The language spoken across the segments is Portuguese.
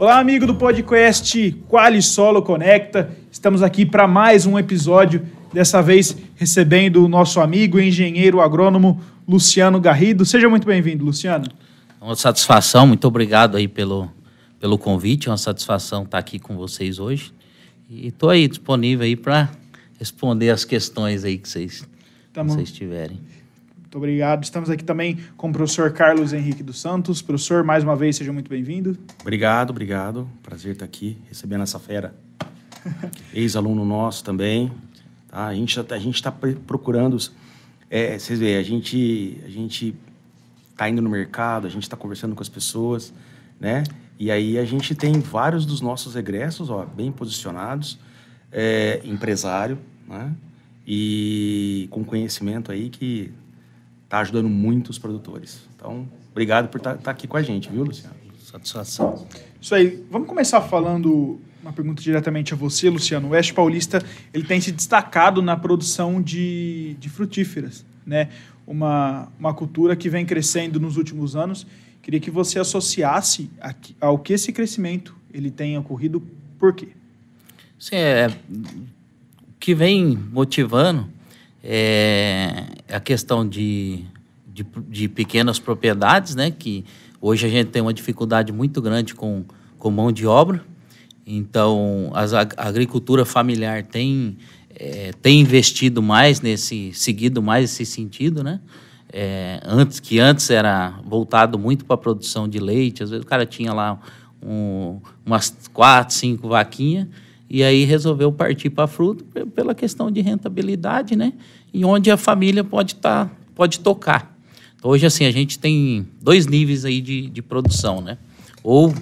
Olá, amigo do podcast Quali Solo Conecta. Estamos aqui para mais um episódio, dessa vez recebendo o nosso amigo engenheiro agrônomo Luciano Garrido. Seja muito bem-vindo, Luciano. É uma satisfação, muito obrigado aí pelo convite, é uma satisfação estar aqui com vocês hoje. E estou aí disponível aí para responder as questões aí que vocês tiverem. Muito obrigado. Estamos aqui também com o professor Carlos Henrique dos Santos. Professor, mais uma vez, seja muito bem-vindo. Obrigado. Prazer estar aqui, recebendo essa fera. Ex-aluno nosso também. Tá? A gente está procurando... vocês veem, a gente está indo no mercado, a gente está conversando com as pessoas, né? E aí a gente tem vários dos nossos egressos, bem posicionados, empresário, né? E com conhecimento aí que está ajudando muito os produtores. Então, obrigado por estar aqui com a gente, viu, Luciano? Satisfação. Isso aí. Vamos começar falando uma pergunta diretamente a você, Luciano. O Oeste Paulista ele tem se destacado na produção de frutíferas, né? Uma cultura que vem crescendo nos últimos anos. Queria que você associasse ao que esse crescimento ele tem ocorrido, por quê? Sim, o que vem motivando é a questão de pequenas propriedades, né? Que hoje a gente tem uma dificuldade muito grande com mão de obra. Então, a agricultura familiar tem investido mais seguido mais esse sentido, né? Antes era voltado muito para a produção de leite. Às vezes o cara tinha lá umas 4, 5 vaquinhas e aí resolveu partir para a fruta pela questão de rentabilidade, né? E onde a família pode tocar. Então, hoje, assim, a gente tem 2 níveis aí de produção, né? Ou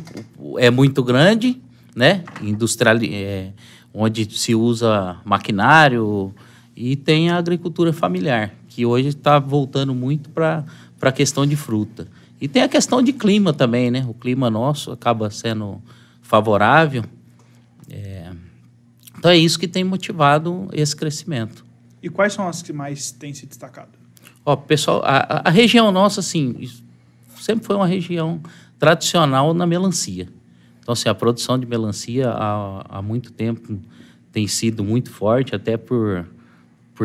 é muito grande, né? Onde se usa maquinário, e tem a agricultura familiar, que hoje está voltando muito para a questão de fruta. E tem a questão de clima também, né? O clima nosso acaba sendo favorável. Então é isso que tem motivado esse crescimento. E quais são as que mais têm se destacado? Pessoal, a região nossa, assim, sempre foi uma região tradicional na melancia. Então, assim, a produção de melancia há muito tempo tem sido muito forte, até por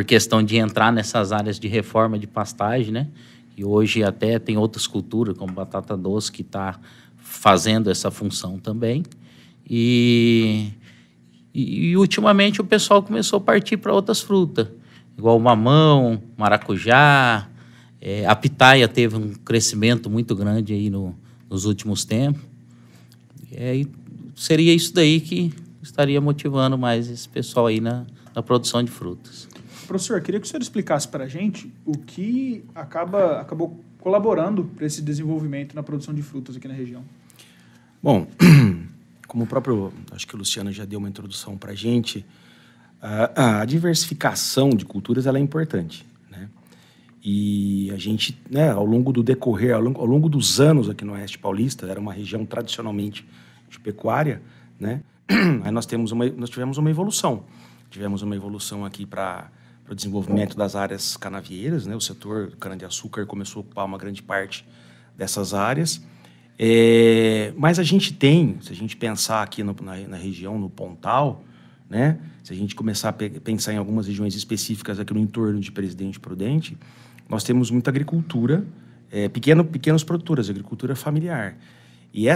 questão de entrar nessas áreas de reforma de pastagem, né? E hoje até tem outras culturas, como batata doce, que está fazendo essa função também. E ultimamente o pessoal começou a partir para outras frutas, igual o mamão, maracujá, a pitaia teve um crescimento muito grande aí nos últimos tempos. Seria isso daí que estaria motivando mais esse pessoal aí na produção de frutas. Professor, queria que o senhor explicasse para a gente o que acabou colaborando para esse desenvolvimento na produção de frutas aqui na região. Bom, como o próprio, acho que o Luciano já deu uma introdução para a gente, a diversificação de culturas ela é importante, né? E a gente, né, ao longo do decorrer, ao longo dos anos aqui no Oeste Paulista, era uma região tradicionalmente de pecuária, né? Aí nós tivemos uma evolução. Tivemos uma evolução aqui para o desenvolvimento das áreas canavieiras, né? O setor cana-de-açúcar começou a ocupar uma grande parte dessas áreas. Mas a gente tem, se a gente pensar aqui na região, no Pontal, né? Se a gente começar a pensar em algumas regiões específicas aqui no entorno de Presidente Prudente, nós temos muita agricultura, pequenos produtores, agricultura familiar. E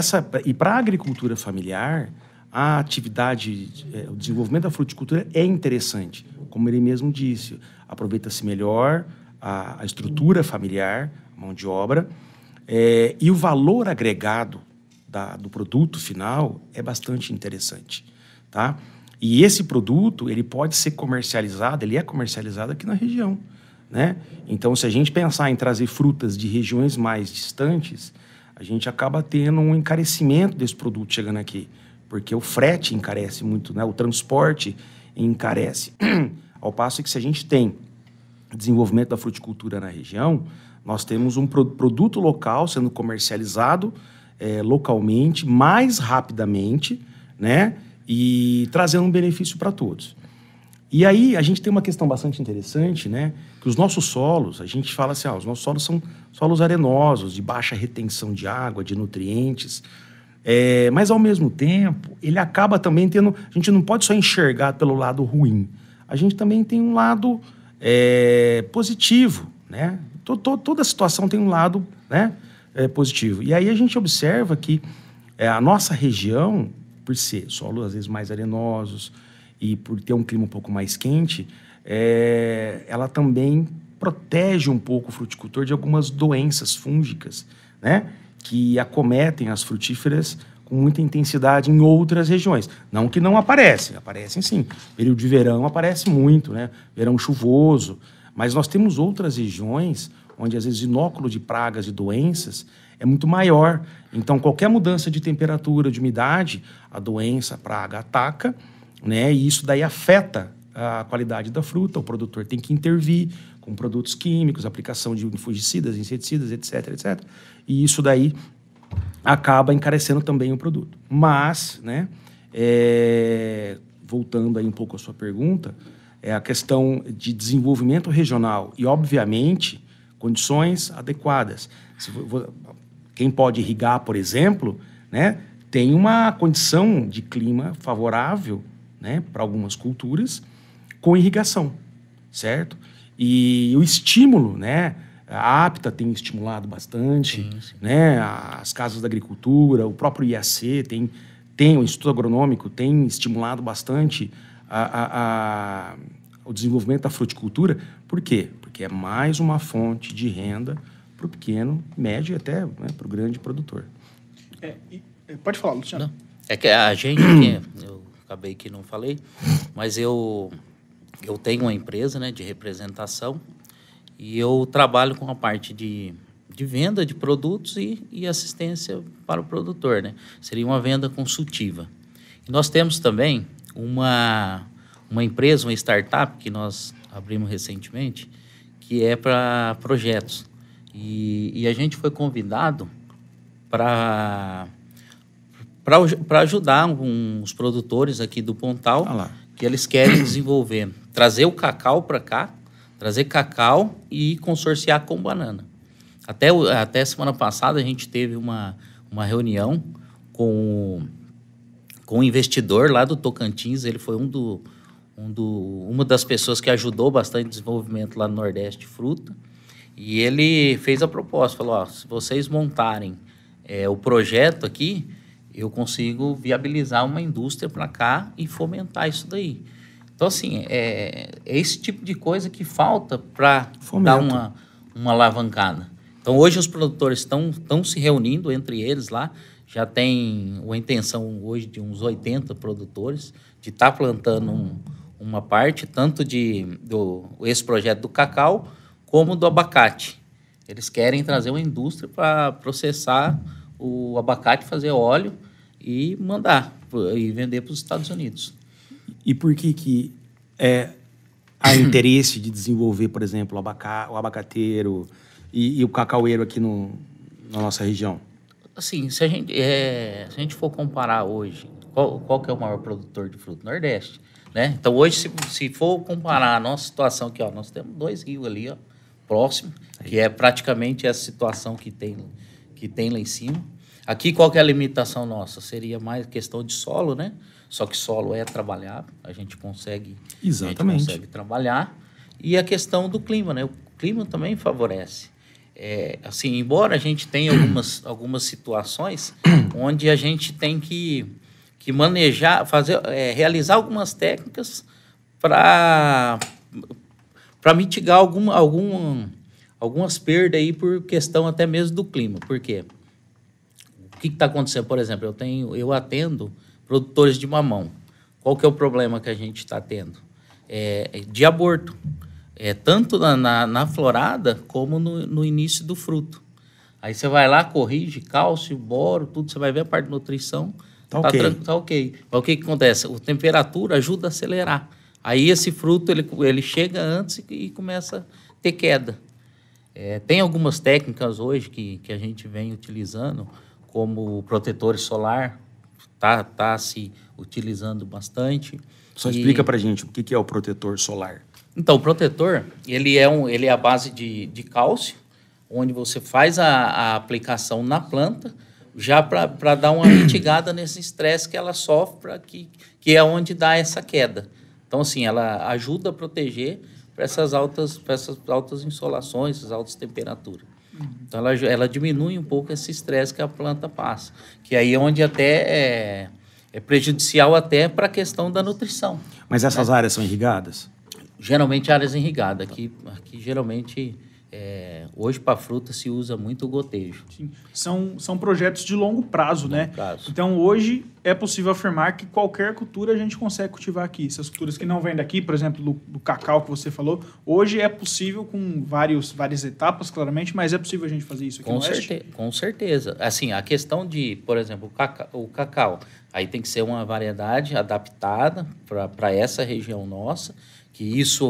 para a agricultura familiar, a atividade, o desenvolvimento da fruticultura é interessante. Como ele mesmo disse, aproveita-se melhor a estrutura familiar, a mão de obra, e o valor agregado do produto final é bastante interessante, tá? E esse produto, ele pode ser comercializado, ele é comercializado aqui na região, né? Então, se a gente pensar em trazer frutas de regiões mais distantes, a gente acaba tendo um encarecimento desse produto chegando aqui, porque o frete encarece muito, né? O transporte encarece. Ao passo que se a gente tem desenvolvimento da fruticultura na região, nós temos um produto local sendo comercializado localmente, mais rapidamente, né? E trazendo um benefício para todos. E aí a gente tem uma questão bastante interessante, né? Que os nossos solos, a gente fala assim, os nossos solos são solos arenosos, de baixa retenção de água, de nutrientes, Mas, ao mesmo tempo, ele acaba também tendo... A gente não pode só enxergar pelo lado ruim. A gente também tem um lado positivo, né? Toda situação tem um lado, né, positivo. E aí a gente observa que a nossa região, por ser solos às vezes mais arenosos e por ter um clima um pouco mais quente, ela também protege um pouco o fruticultor de algumas doenças fúngicas, né, que acometem as frutíferas com muita intensidade em outras regiões. Não que não aparecem sim. Período de verão aparece muito, né? Verão chuvoso. Mas nós temos outras regiões onde, às vezes, o inóculo de pragas e doenças é muito maior. Então, qualquer mudança de temperatura, de umidade, a doença, a praga ataca, né? E isso daí afeta a qualidade da fruta. O produtor tem que intervir com produtos químicos, aplicação de fungicidas, inseticidas, etc, etc. E isso daí acaba encarecendo também o produto. Mas, né, voltando aí um pouco à sua pergunta, a questão de desenvolvimento regional e, obviamente, condições adequadas. Quem pode irrigar, por exemplo, né, tem uma condição de clima favorável, né, para algumas culturas com irrigação, certo? E o estímulo, né, a APTA tem estimulado bastante, sim. Né, as casas da agricultura, o próprio IAC o Instituto Agronômico tem estimulado bastante o desenvolvimento da fruticultura. Por quê? Porque é mais uma fonte de renda para o pequeno, médio e até, né, para o grande produtor. Pode falar, Luciano. Não, é que a gente, eu acabei que não falei, mas eu tenho uma empresa, né, de representação e eu trabalho com a parte de venda de produtos e assistência para o produtor, né? Seria uma venda consultiva. E nós temos também uma empresa, uma startup que nós abrimos recentemente, que é para projetos. E a gente foi convidado para ajudar uns produtores aqui do Pontal, que eles querem desenvolver, trazer o cacau para cá, trazer cacau e consorciar com banana. Até semana passada a gente teve uma reunião com um investidor lá do Tocantins. Ele foi uma das pessoas que ajudou bastante o desenvolvimento lá no Nordeste de fruta. E ele fez a proposta, falou, se vocês montarem o projeto aqui, eu consigo viabilizar uma indústria para cá e fomentar isso daí. Então, assim, é esse tipo de coisa que falta para dar uma alavancada. Então, hoje os produtores estão se reunindo entre eles lá, já tem uma intenção hoje de uns 80 produtores de estar plantando uma parte, tanto esse projeto do cacau, como do abacate. Eles querem trazer uma indústria para processar o abacate, fazer óleo e mandar e vender para os Estados Unidos. E por que há interesse de desenvolver, por exemplo, o abacateiro e o cacaueiro aqui na nossa região? Assim, se a gente for comparar hoje, qual que é o maior produtor de fruta? Nordeste, né? Então, hoje, se for comparar a nossa situação aqui, nós temos 2 rios ali, próximo, que é praticamente essa situação que tem lá em cima. Aqui, qual que é a limitação nossa? Seria mais questão de solo, né? Só que solo é trabalhável, a gente consegue trabalhar. E a questão do clima, né? O clima também favorece. Assim, embora a gente tenha algumas situações onde a gente tem que manejar, realizar algumas técnicas para mitigar algumas perdas aí por questão até mesmo do clima. Por quê? O que está acontecendo? Por exemplo, eu atendo produtores de mamão. Qual que é o problema que a gente está tendo? De aborto. Tanto na florada como no início do fruto. Aí você vai lá, corrige cálcio, boro, tudo, você vai ver a parte de nutrição, tá ok. Mas o que acontece? A temperatura ajuda a acelerar. Aí esse fruto ele chega antes e começa a ter queda. Tem algumas técnicas hoje que a gente vem utilizando, como o protetor solar, tá se utilizando bastante. Só explica para a gente o que é o protetor solar. Então, o protetor, ele é a base de cálcio, onde você faz a aplicação na planta já para dar uma mitigada nesse estresse que ela sofre, que é onde dá essa queda. Então, assim, ela ajuda a proteger para essas altas insolações, essas altas temperaturas. Então, ela diminui um pouco esse estresse que a planta passa, que aí é onde até é prejudicial até para a questão da nutrição. Mas essas áreas são irrigadas? Geralmente áreas irrigadas. Aqui geralmente, hoje para fruta se usa muito o gotejo. Sim. São projetos de longo prazo, né? Prazo. Então, hoje é possível afirmar que qualquer cultura a gente consegue cultivar aqui. Essas culturas que não vêm daqui, por exemplo, do cacau que você falou, hoje é possível com várias etapas, claramente, mas é possível a gente fazer isso aqui no Oeste? Com certeza. Assim, a questão de, por exemplo, o cacau, aí tem que ser uma variedade adaptada para essa região nossa, que isso,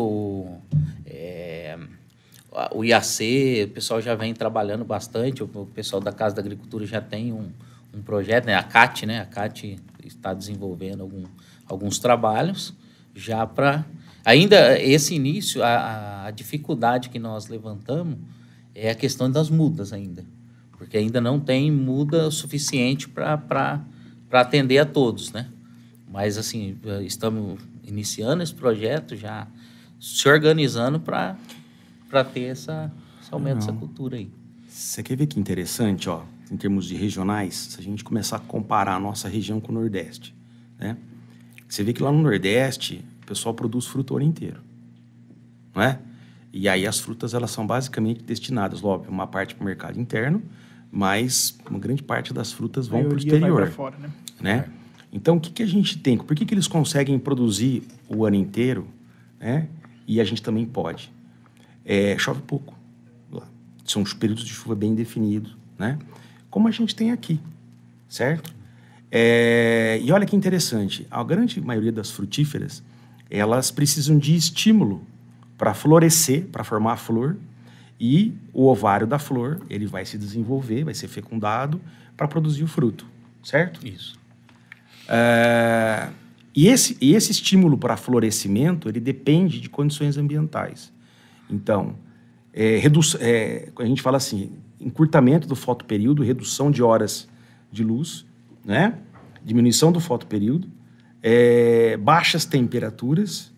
o IAC, o pessoal já vem trabalhando bastante, o pessoal da Casa da Agricultura já tem um projeto, né? A CAT, né? A CAT está desenvolvendo alguns trabalhos já para... Ainda esse início, a dificuldade que nós levantamos é a questão das mudas ainda, porque ainda não tem muda suficiente para atender a todos, né? Mas, assim, estamos iniciando esse projeto, já se organizando para ter esse aumento dessa cultura aí. Você quer ver que interessante, ó, em termos de regionais, se a gente começar a comparar a nossa região com o Nordeste, né? Você vê que lá no Nordeste, o pessoal produz fruta o ano inteiro, não é? E aí as frutas, elas são basicamente destinadas, óbvio, uma parte para o mercado interno, mas uma grande parte das frutas vão para o exterior. Vai pra fora, né? Então, o que a gente tem? Por que eles conseguem produzir o ano inteiro, né? E a gente também pode? Chove pouco lá. São os períodos de chuva bem definidos, né? Como a gente tem aqui, certo? E olha que interessante, a grande maioria das frutíferas, elas precisam de estímulo para florescer, para formar a flor, e o ovário da flor, ele vai se desenvolver, vai ser fecundado para produzir o fruto, certo? Isso. E esse estímulo para florescimento, ele depende de condições ambientais. Então, a gente fala assim, encurtamento do fotoperíodo, redução de horas de luz, né? Diminuição do fotoperíodo, baixas temperaturas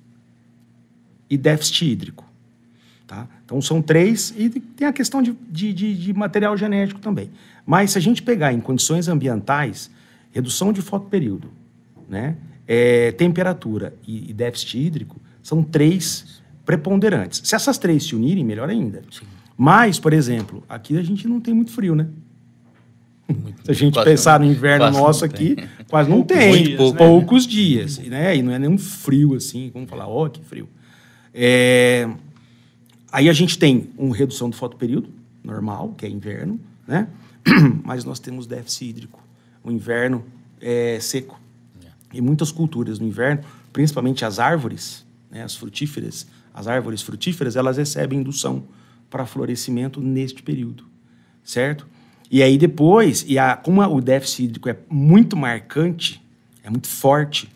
e déficit hídrico. Tá? Então, são 3, e tem a questão de material genético também. Mas, se a gente pegar em condições ambientais, redução de fotoperíodo, né? Temperatura e déficit hídrico, são 3 preponderantes. Se essas 3 se unirem, melhor ainda. Sim. Mas, por exemplo, aqui a gente não tem muito frio, né? Se a gente pensar no inverno nosso aqui, quase não tem. Poucos dias. Né? E não é nem um frio assim, vamos falar, que frio. Aí a gente tem uma redução do fotoperíodo, normal, que é inverno, né? Mas nós temos déficit hídrico. O inverno é seco. E muitas culturas no inverno, principalmente as árvores, né, as frutíferas, as árvores frutíferas, elas recebem indução para florescimento neste período, certo? E aí depois, como o déficit hídrico é muito marcante, é muito forte,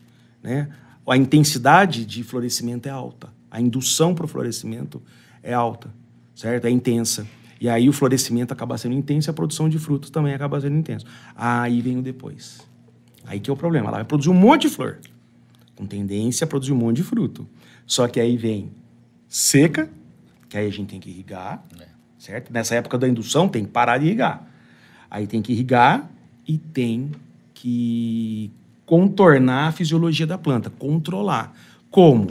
né, a intensidade de florescimento é alta, a indução para o florescimento é alta, certo? É intensa. E aí o florescimento acaba sendo intenso e a produção de frutos também acaba sendo intensa. Aí vem o depois. Aí que é o problema. Ela vai produzir um monte de flor, com tendência a produzir um monte de fruto. Só que aí vem seca, que aí a gente tem que irrigar, certo? Nessa época da indução tem que parar de irrigar. Aí tem que irrigar e tem que contornar a fisiologia da planta, controlar. Como?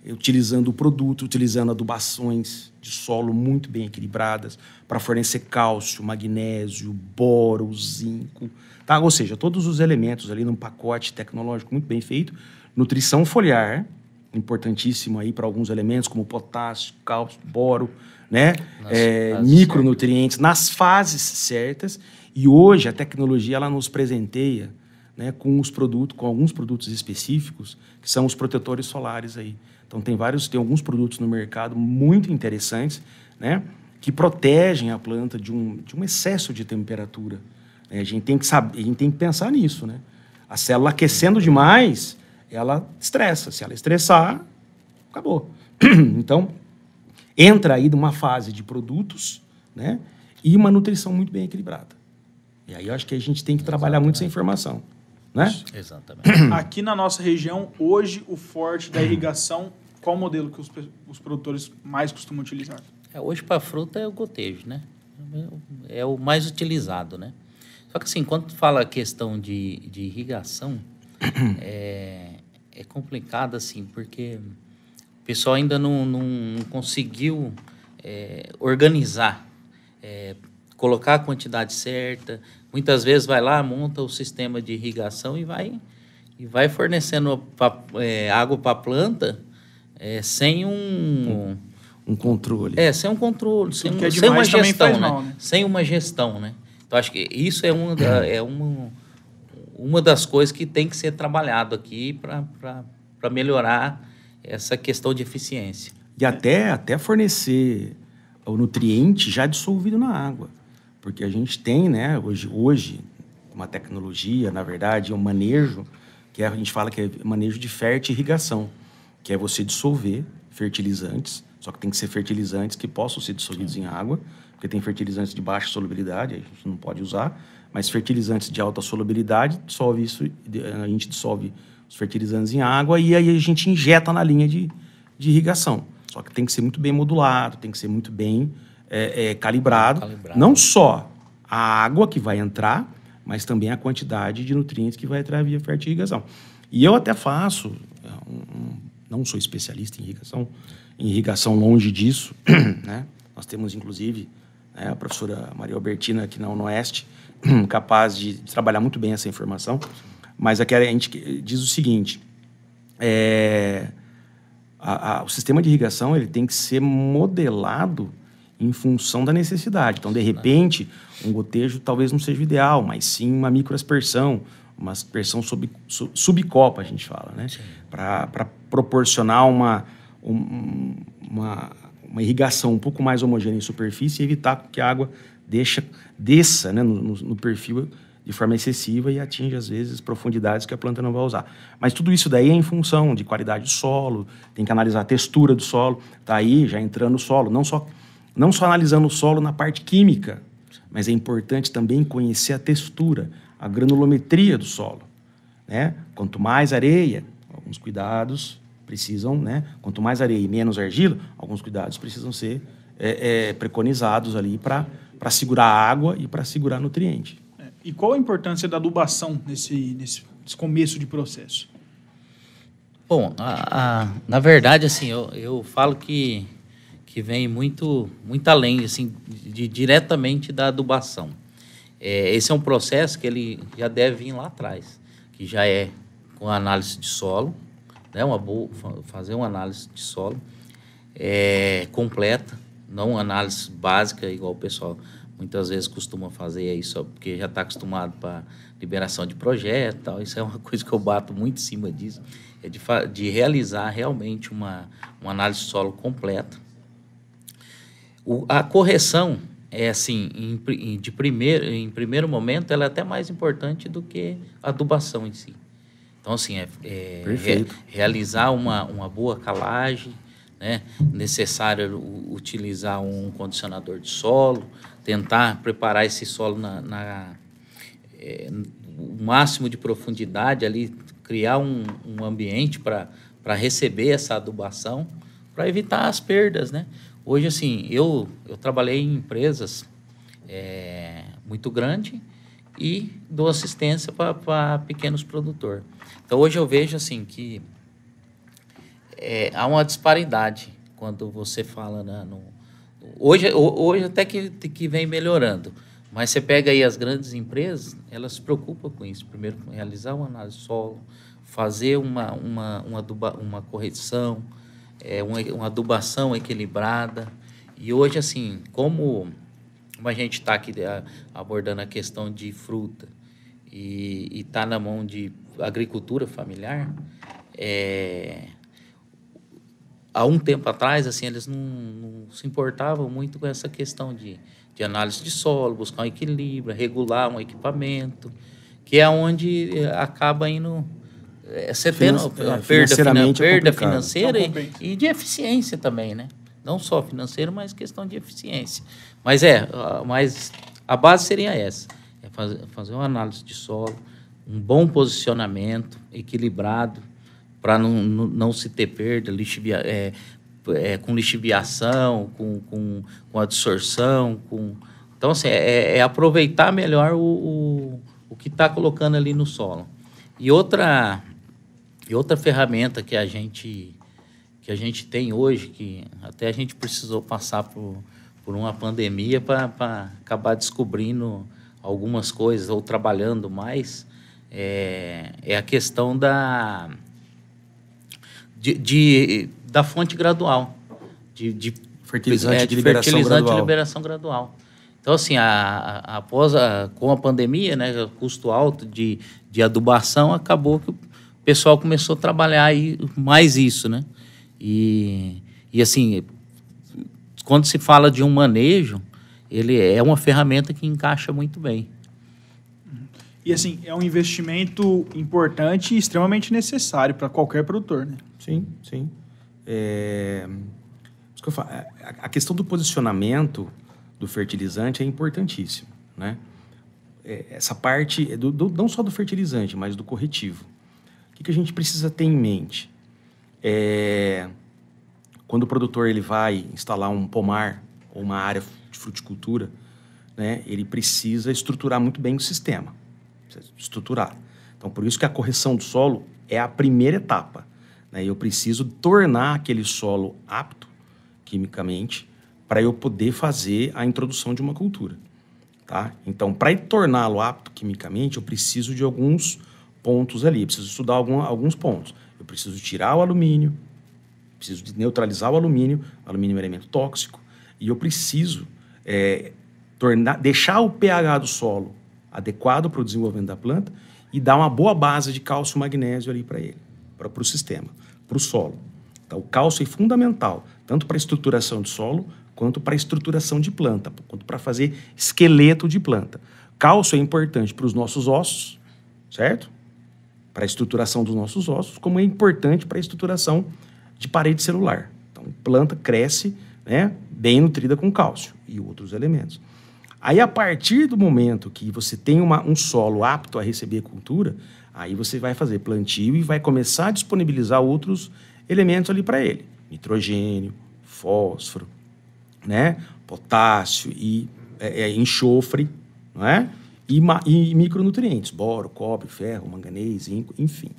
Utilizando o produto, utilizando adubações de solo muito bem equilibradas para fornecer cálcio, magnésio, boro, zinco, tá? Ou seja, todos os elementos ali num pacote tecnológico muito bem feito. Nutrição foliar, importantíssimo aí para alguns elementos como potássio, cálcio, boro, né? Micronutrientes nas fases certas. E hoje a tecnologia ela nos presenteia, né, com alguns produtos específicos que são os protetores solares aí. Então tem alguns produtos no mercado muito interessantes, né, que protegem a planta de um excesso de temperatura. A gente tem que pensar nisso, né? A célula aquecendo demais, ela estressa. Se ela estressar, acabou. Então, entra aí numa fase de produtos, né, e uma nutrição muito bem equilibrada. E aí eu acho que a gente tem que trabalhar muito essa informação, né? Exatamente. Aqui na nossa região, hoje, o forte da irrigação, qual o modelo que os produtores mais costumam utilizar? Hoje, para fruta, é o gotejo, né? É o mais utilizado, né? Só que, assim, quando tu fala a questão de irrigação, é complicado, assim, porque o pessoal ainda não conseguiu organizar, colocar a quantidade certa. Muitas vezes vai lá, monta o sistema de irrigação e vai fornecendo água para a planta sem um controle. Sem um controle, sem uma gestão, né? Mal, né? Sem uma gestão, né? Então, acho que isso é uma das coisas que tem que ser trabalhado aqui para melhorar essa questão de eficiência. E até fornecer o nutriente já dissolvido na água. Porque a gente tem, né, hoje uma tecnologia, na verdade, um manejo, que a gente fala que é manejo de fertirrigação, que é você dissolver fertilizantes, só que tem que ser fertilizantes que possam ser dissolvidos em água, porque tem fertilizantes de baixa solubilidade, a gente não pode usar, mas fertilizantes de alta solubilidade, a gente dissolve os fertilizantes em água e aí a gente injeta na linha de irrigação. Só que tem que ser muito bem modulado, tem que ser muito bem calibrado. Não só a água que vai entrar, mas também a quantidade de nutrientes que vai entrar via fertirrigação. E eu até faço, não sou especialista em irrigação longe disso, né? Nós temos, inclusive, a professora Maria Albertina aqui na UNOeste, capaz de trabalhar muito bem essa informação, mas aqui a gente diz o seguinte, o sistema de irrigação ele tem que ser modelado em função da necessidade. Então, de repente, um gotejo talvez não seja o ideal, mas sim uma microaspersão, uma aspersão subcopa, a gente fala, né? Para proporcionar uma irrigação um pouco mais homogênea em superfície e evitar que a água desça, né, no perfil de forma excessiva e atinja, às vezes, profundidades que a planta não vai usar. Mas tudo isso daí é em função de qualidade do solo, tem que analisar a textura do solo, tá aí já entrando no solo, não só analisando o solo na parte química, mas é importante também conhecer a textura, a granulometria do solo, né? Quanto mais areia, alguns cuidados precisam, né? Quanto mais areia e menos argila, alguns cuidados precisam ser preconizados ali para segurar a água e para segurar nutriente. E qual a importância da adubação nesse começo de processo? Bom, na verdade, assim, eu falo que vem muito além, assim, diretamente da adubação. Esse é um processo que ele já deve vir lá atrás, que já é com a análise de solo, né, fazer uma análise de solo completa, não uma análise básica, igual o pessoal muitas vezes costuma fazer aí só porque já está acostumado para liberação de projeto e tal. Isso é uma coisa que eu bato muito em cima disso, de realizar realmente uma análise de solo completa. A correção assim, em primeiro momento, ela é até mais importante do que a adubação em si. Então, assim, realizar uma boa calagem, né? Necessário utilizar um condicionador de solo, tentar preparar esse solo o máximo de profundidade ali, criar um ambiente para receber essa adubação, para evitar as perdas, né? Hoje, assim, eu trabalhei em empresas muito grandes e dou assistência para pequenos produtores. Então, hoje eu vejo, assim, que há uma disparidade quando você fala hoje até que vem melhorando, mas você pega aí as grandes empresas, elas se preocupam com isso. Primeiro, realizar uma análise de solo, fazer uma correção, uma adubação equilibrada. E hoje, assim, como a gente está aqui abordando a questão de fruta e está na mão de agricultura familiar, há um tempo atrás, assim, eles não se importavam muito com essa questão de análise de solo, buscar um equilíbrio, regular um equipamento, que é onde acaba indo você tendo perda financeira e de eficiência também, né? Não só financeira, mas questão de eficiência. Mas a base seria essa. fazer uma análise de solo, um bom posicionamento, equilibrado, para não se ter perda, com lixiviação, com adsorção. Então, assim, aproveitar melhor o que está colocando ali no solo. E outra ferramenta que a gente tem hoje, que até a gente precisou passar por uma pandemia para acabar descobrindo algumas coisas ou trabalhando mais, é a questão da fonte gradual, de fertilizante de liberação gradual. Então, assim, com a pandemia, né, custo alto de adubação, acabou que o pessoal começou a trabalhar mais isso, né? E assim, quando se fala de um manejo, ele é uma ferramenta que encaixa muito bem. E, assim, é um investimento importante e extremamente necessário para qualquer produtor, né? Sim, sim. Isso que eu falo, a questão do posicionamento do fertilizante é importantíssimo, né? Essa parte, não só do fertilizante, mas do corretivo. O que a gente precisa ter em mente? Quando o produtor ele vai instalar um pomar ou uma área de fruticultura, né, ele precisa estruturar muito bem o sistema. Estruturar. Então, por isso que a correção do solo é a primeira etapa, né? Eu preciso tornar aquele solo apto quimicamente para eu poder fazer a introdução de uma cultura, tá? Então, para torná-lo apto quimicamente, eu preciso de alguns pontos ali, eu preciso estudar alguns pontos. Eu preciso tirar o alumínio, preciso de neutralizar o alumínio é um elemento tóxico, e eu preciso deixar o pH do solo adequado para o desenvolvimento da planta e dar uma boa base de cálcio e magnésio ali para ele, para o sistema, para o solo. Então, o cálcio é fundamental, tanto para a estruturação de solo, quanto para a estruturação de planta, quanto para fazer esqueleto de planta. Cálcio é importante para os nossos ossos, certo? Para a estruturação dos nossos ossos, como é importante para a estruturação de parede celular. Então, a planta cresce, né, bem nutrida com cálcio e outros elementos. Aí, a partir do momento que você tem um solo apto a receber cultura, aí você vai fazer plantio e vai começar a disponibilizar outros elementos ali para ele. Nitrogênio, fósforo, né, potássio e enxofre, não é? E micronutrientes, boro, cobre, ferro, manganês, zinco, enfim.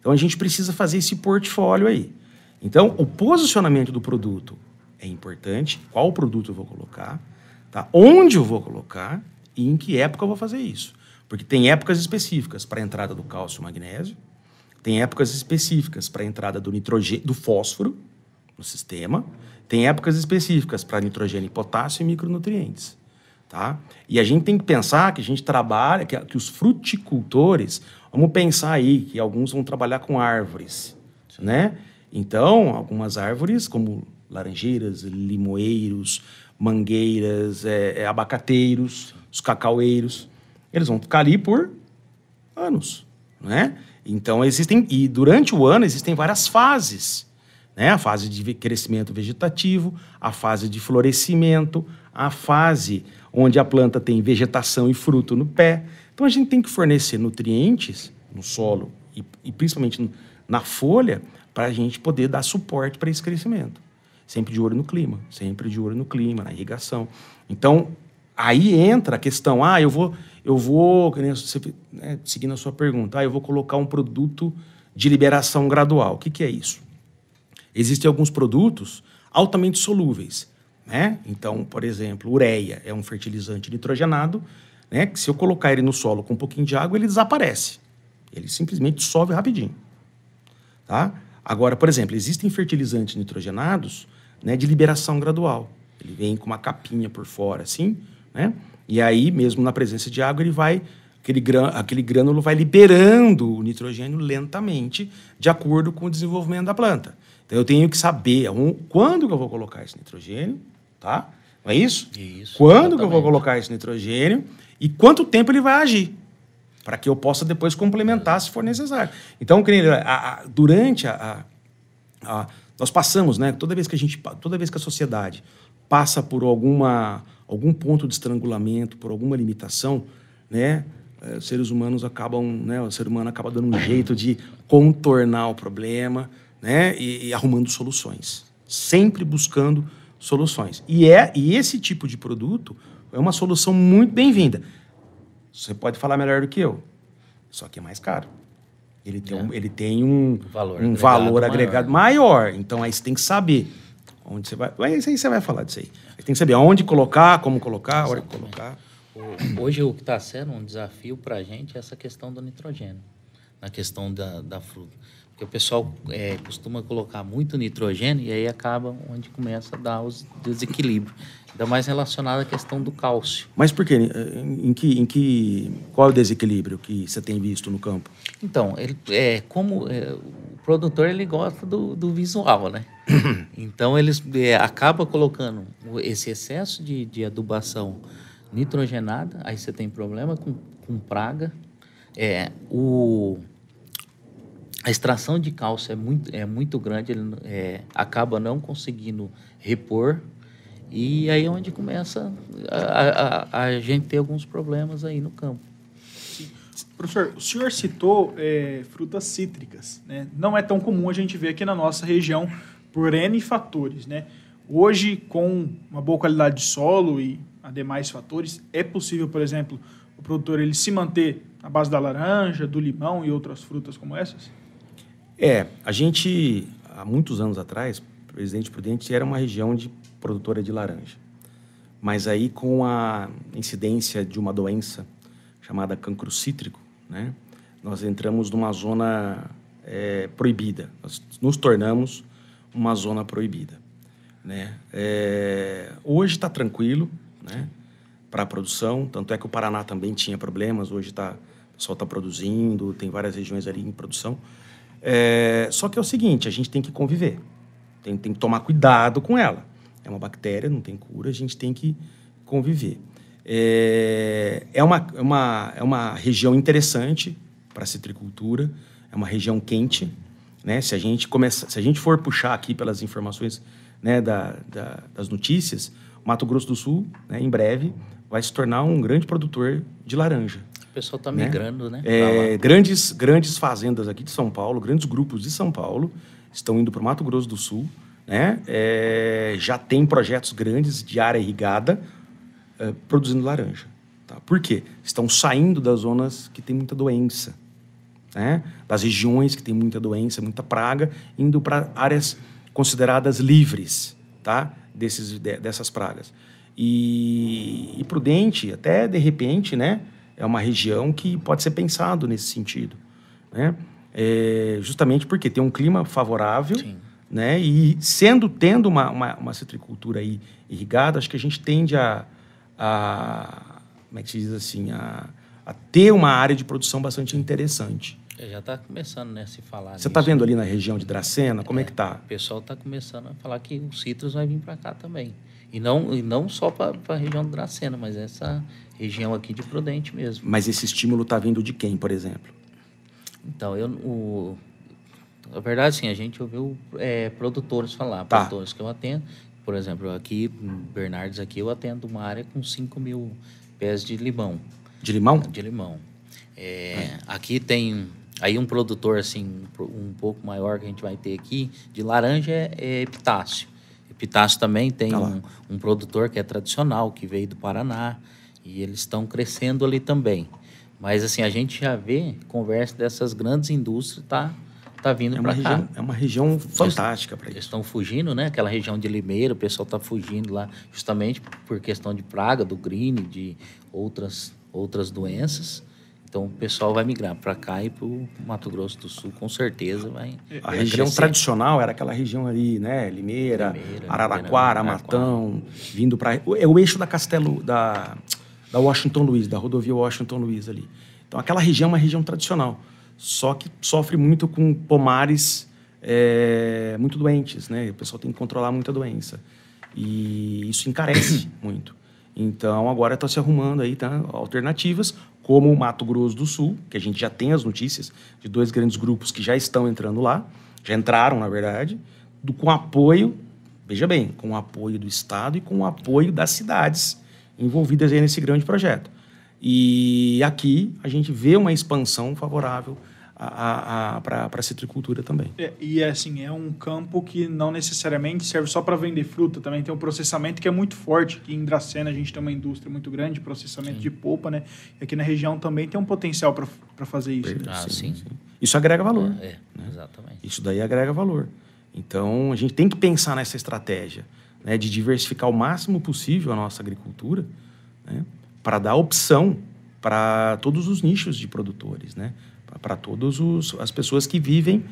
Então, a gente precisa fazer esse portfólio aí. Então, o posicionamento do produto é importante, qual produto eu vou colocar, tá? Onde eu vou colocar e em que época eu vou fazer isso. Porque tem épocas específicas para a entrada do cálcio e magnésio, tem épocas específicas para a entrada do nitrogênio, do fósforo no sistema, tem épocas específicas para nitrogênio, potássio e micronutrientes. Tá? E a gente tem que pensar que a gente trabalha, que os fruticultores, vamos pensar aí que alguns vão trabalhar com árvores, né? Então, algumas árvores, como laranjeiras, limoeiros, mangueiras, abacateiros, os cacaueiros, eles vão ficar ali por anos, né? Então, e durante o ano existem várias fases, né? A fase de crescimento vegetativo, a fase de florescimento, a fase onde a planta tem vegetação e fruto no pé. Então, a gente tem que fornecer nutrientes no solo e principalmente na folha para a gente poder dar suporte para esse crescimento. Sempre de olho no clima, na irrigação. Então, aí entra a questão, eu vou seguindo a sua pergunta, eu vou colocar um produto de liberação gradual. O que é isso? Existem alguns produtos altamente solúveis, né? Então, por exemplo, ureia é um fertilizante nitrogenado, né, que se eu colocar ele no solo com um pouquinho de água, ele desaparece. Ele simplesmente dissolve rapidinho. Tá? Agora, por exemplo, existem fertilizantes nitrogenados, né, de liberação gradual. Ele vem com uma capinha por fora, assim, né? E aí, mesmo na presença de água, aquele grânulo vai liberando o nitrogênio lentamente, de acordo com o desenvolvimento da planta. Então, eu tenho que saber quando que eu vou colocar esse nitrogênio, tá? Não é isso? Isso. Quando Exatamente. que eu vou colocar esse nitrogênio e quanto tempo ele vai agir, para que eu possa depois complementar se for necessário. Então, nós passamos, né? Toda vez que a sociedade passa por algum ponto de estrangulamento, por alguma limitação, né? Os seres humanos acabam, né? O ser humano acaba dando um jeito de contornar o problema, né? E arrumando soluções, sempre buscando soluções. E esse tipo de produto é uma solução muito bem-vinda. Você pode falar melhor do que eu, só que é mais caro. Ele tem um valor agregado maior. Então, aí você tem que saber onde você vai... Aí você vai falar disso aí. Você tem que saber onde colocar, como colocar, a hora de colocar. Hoje, o que está sendo um desafio para a gente é essa questão do nitrogênio, na questão da fruta. Porque o pessoal costuma colocar muito nitrogênio e aí acaba onde começa a dar os desequilíbrios. Ainda mais relacionado à questão do cálcio. Mas por quê? Qual é o desequilíbrio que você tem visto no campo? Então, o produtor ele gosta do visual, né? Então, eles acabam colocando esse excesso de adubação nitrogenada, aí você tem problema com praga. A extração de cálcio é muito grande, ele acaba não conseguindo repor. E aí é onde começa a gente ter alguns problemas aí no campo. Sim. Professor, o senhor citou frutas cítricas, né? Não é tão comum a gente ver aqui na nossa região por N fatores, né? Hoje, com uma boa qualidade de solo e demais fatores, é possível, por exemplo, o produtor ele se manter à base da laranja, do limão e outras frutas como essas? A gente, há muitos anos atrás, Presidente Prudente era uma região produtora de laranja. Mas aí, com a incidência de uma doença chamada cancro cítrico, né, nós entramos numa zona proibida. Nós nos tornamos uma zona proibida, né? Hoje está tranquilo, né, para a produção. Tanto é que o Paraná também tinha problemas. Hoje o pessoal está produzindo, tem várias regiões ali em produção. Só que é o seguinte, a gente tem que conviver. Tem que tomar cuidado com ela. É uma bactéria, não tem cura, a gente tem que conviver. É uma região interessante para a citricultura, é uma região quente, né? Se a gente for puxar aqui pelas informações, né, das notícias, o Mato Grosso do Sul, né, em breve, vai se tornar um grande produtor de laranja. O pessoal está migrando, né? Grandes fazendas aqui de São Paulo, grandes grupos de São Paulo estão indo para o Mato Grosso do Sul, né? Já tem projetos grandes de área irrigada produzindo laranja. Tá? Por quê? Estão saindo das zonas que tem muita doença, né? Das regiões que tem muita doença, muita praga, indo para áreas consideradas livres, tá? Dessas pragas. E Prudente, até de repente, né, é uma região que pode ser pensado nesse sentido, né? Justamente porque tem um clima favorável. Sim. Né? E tendo uma citricultura aí irrigada, acho que a gente tende como é que se diz assim, a ter uma área de produção bastante interessante. Já está começando, né, a se falar. Você está vendo ali na região de Dracena, como é que está? O pessoal está começando a falar que o citros vai vir para cá também. E não só para a região de Dracena, mas essa região aqui de Prudente mesmo. Mas esse estímulo está vindo de quem, por exemplo? Então, na verdade, sim, a gente ouviu produtores falar, tá. Produtores que eu atendo. Por exemplo, aqui, Bernardes, aqui eu atendo uma área com 5.000 pés de limão. De limão? De limão. Aqui tem aí um produtor assim, um pouco maior que a gente vai ter aqui, de laranja é Epitácio. Epitácio também tem um produtor que é tradicional, que veio do Paraná, e eles estão crescendo ali também. Mas assim, a gente já vê conversa dessas grandes indústrias, tá vindo para cá. É uma região fantástica para isso. Eles estão fugindo, né? Aquela região de Limeira, o pessoal está fugindo lá justamente por questão de praga, do green, de outras doenças. Então, o pessoal vai migrar para cá e para o Mato Grosso do Sul, com certeza vai. A região tradicional era aquela região ali, né? Limeira, Araraquara, Matão, vindo para... É o eixo da da Washington Luiz, da rodovia Washington Luiz ali. Então, aquela região é uma região tradicional. Só que sofre muito com pomares muito doentes, né? O pessoal tem que controlar muita doença. E isso encarece muito. Então, agora está se arrumando aí, alternativas, como o Mato Grosso do Sul, que a gente já tem as notícias de 2 grandes grupos que já estão entrando lá, já entraram, na verdade, com apoio, veja bem, com o apoio do Estado e com o apoio das cidades envolvidas aí nesse grande projeto. E aqui a gente vê uma expansão favorável para a citricultura também. Assim, é um campo que não necessariamente serve só para vender fruta, também tem um processamento que é muito forte. Aqui em Dracena a gente tem uma indústria muito grande de processamento de polpa, né? E aqui na região também tem um potencial para fazer isso. Né? Sim. Isso agrega valor. Né? Exatamente. Isso daí agrega valor. Então, a gente tem que pensar nessa estratégia, né, de diversificar o máximo possível a nossa agricultura, né, para dar opção para todos os nichos de produtores, né, para todas as pessoas que vivem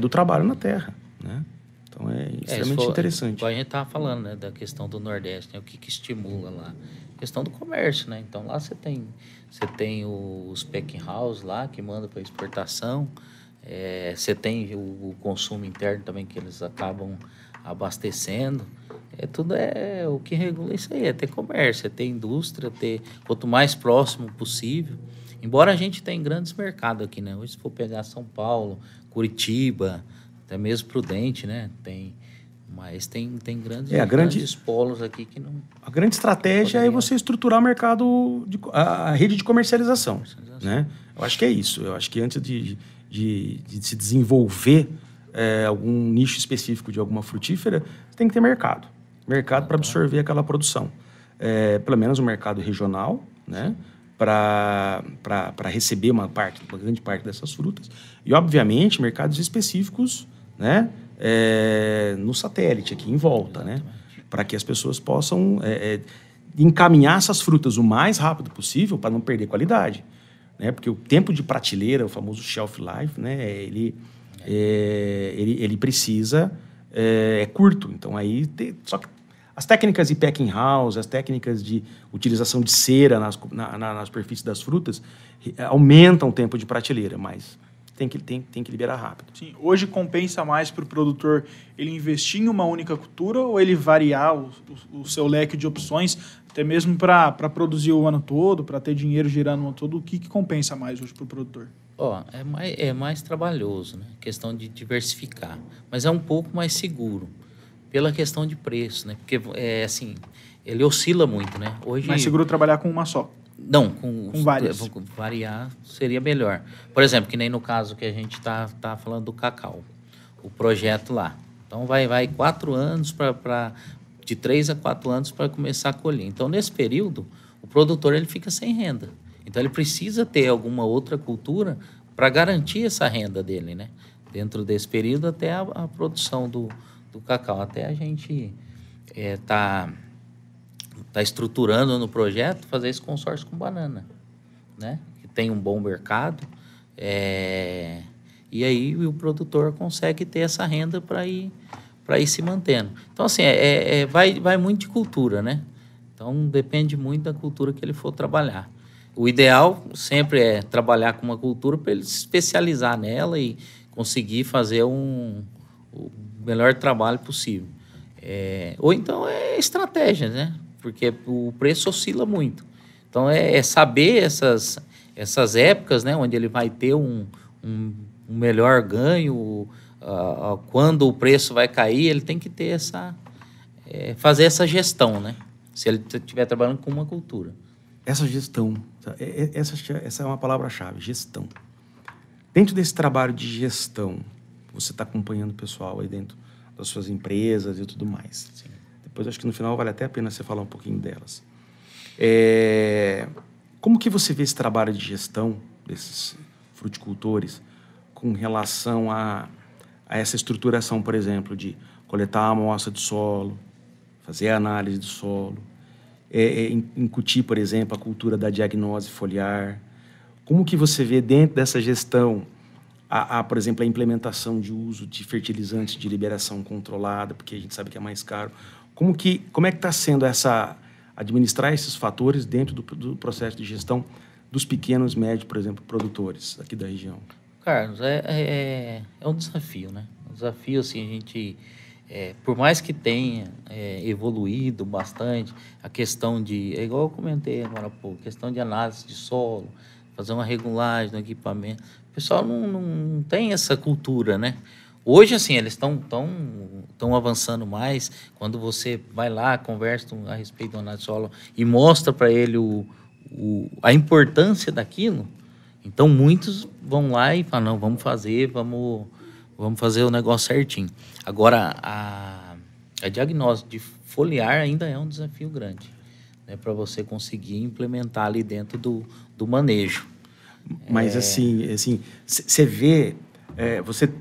do trabalho na terra. Né? Então, é extremamente interessante. A gente estava falando, né, da questão do Nordeste, né, o que estimula lá. A questão do comércio, né? Então, lá você tem os packing house lá, que manda para exportação. Você tem o consumo interno também, que eles acabam abastecendo. Tudo o que regula isso aí, é ter comércio, é ter indústria, quanto mais próximo possível. Embora a gente tenha grandes mercados aqui, né? Hoje, se for pegar São Paulo, Curitiba, até mesmo Prudente, né? Mas tem grandes polos aqui que não... A grande estratégia é você estruturar o mercado, a rede de comercialização. Né? Eu acho que é isso. Eu acho que antes de se desenvolver algum nicho específico de alguma frutífera, você tem que ter mercado. Mercado para absorver aquela produção. Pelo menos um mercado regional, né? Para receber uma grande parte dessas frutas. E, obviamente, mercados específicos, né? No satélite, aqui em volta, né? Para que as pessoas possam encaminhar essas frutas o mais rápido possível para não perder qualidade. Né? Porque o tempo de prateleira, o famoso shelf life, né? Ele precisa... é curto. Então, só que as técnicas de packing house, as técnicas de utilização de cera na superfície das frutas aumentam o tempo de prateleira, mas tem que liberar rápido. Sim. Hoje compensa mais para o produtor ele investir em uma única cultura ou ele variar o seu leque de opções, até mesmo para produzir o ano todo, para ter dinheiro girando o ano todo? O que compensa mais hoje para o produtor? É mais trabalhoso, né? A questão de diversificar, mas é um pouco mais seguro pela questão de preço, né? Porque assim, ele oscila muito, né? Hoje mais seguro trabalhar com uma só. Não, com várias. Variar seria melhor. Por exemplo, que nem no caso que a gente tá falando do cacau, o projeto lá. Então vai 4 anos de 3 a 4 anos para começar a colher. Então, nesse período, o produtor ele fica sem renda. Então, ele precisa ter alguma outra cultura para garantir essa renda dele, né? Dentro desse período, até a produção do cacau. Até a gente tá estruturando no projeto fazer esse consórcio com banana, né? Que tem um bom mercado. E aí o produtor consegue ter essa renda para ir se mantendo. Então, assim, vai muito de cultura, né? Então, depende muito da cultura que ele for trabalhar. O ideal sempre é trabalhar com uma cultura para ele se especializar nela e conseguir fazer o melhor trabalho possível. Ou então é estratégia, né? Porque o preço oscila muito. Então, saber essas épocas, né? Onde ele vai ter um melhor ganho, quando o preço vai cair, ele tem que ter fazer essa gestão, né? Se ele estiver trabalhando com uma cultura. Essa gestão, essa é uma palavra-chave, gestão. Dentro desse trabalho de gestão, você está acompanhando o pessoal aí dentro das suas empresas e tudo mais. Sim. Depois, acho que no final vale até a pena você falar um pouquinho delas. Como que você vê esse trabalho de gestão desses fruticultores com relação a essa estruturação, por exemplo, de coletar a amostra do solo, fazer a análise do solo, incutir, por exemplo, a cultura da diagnose foliar? Como que você vê dentro dessa gestão, por exemplo, a implementação de uso de fertilizantes de liberação controlada, porque a gente sabe que é mais caro? Como é que está sendo administrar esses fatores dentro do processo de gestão dos pequenos, médios, por exemplo, produtores aqui da região? Carlos, é um desafio, né? Um desafio, assim, a gente... por mais que tenha evoluído bastante, a questão de... igual eu comentei agora há pouco, questão de análise de solo, fazer uma regulagem no equipamento. O pessoal não tem essa cultura, né? Hoje, assim, eles estão avançando mais. Quando você vai lá, conversa a respeito do análise de solo e mostra para ele o a importância daquilo, então muitos vão lá e falam, não, vamos fazer o negócio certinho. Agora, a diagnóstico de foliar ainda é um desafio grande, né, para você conseguir implementar ali dentro do manejo. Mas assim, você vê,